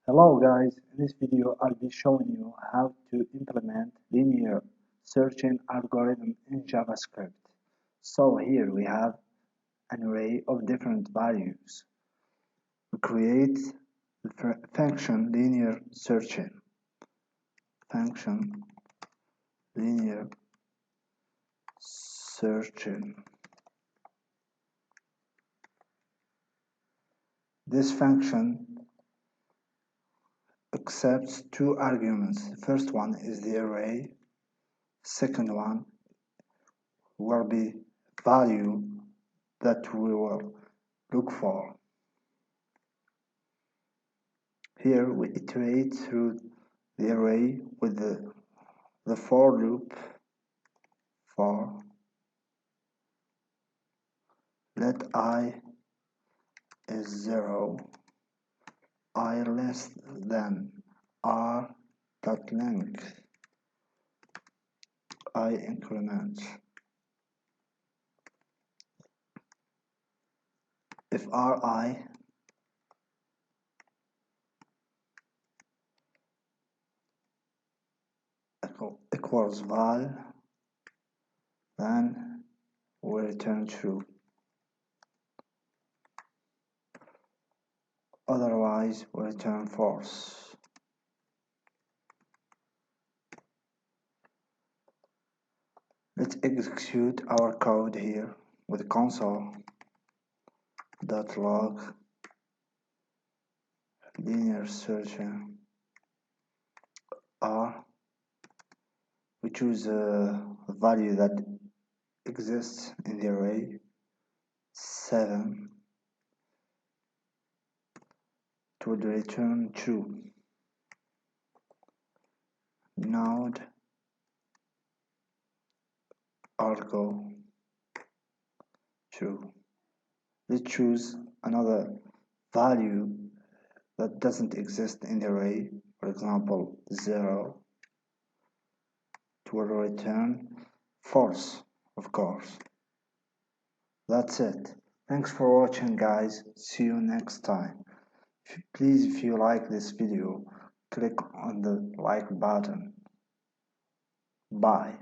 Hello guys, in this video I'll be showing you how to implement linear searching algorithm in JavaScript. So here we have an array of different values. We create the function linear searching. Function linear searching. This function accepts two arguments. The first one is the array. Second one will be value that we will look for. Here we iterate through the array with the for loop. For let I is 0, I less than r dot length, I increment. If ri equals val, then we return true. Otherwise we return false. Let's execute our code here with console.log linear searching r. We choose a value that exists in the array 7. It will return true. Node argo true. Let's choose another value that doesn't exist in the array, for example 0. It will return false, of course. That's it. Thanks for watching guys. See you next time. Please, if you like this video, click on the like button. Bye.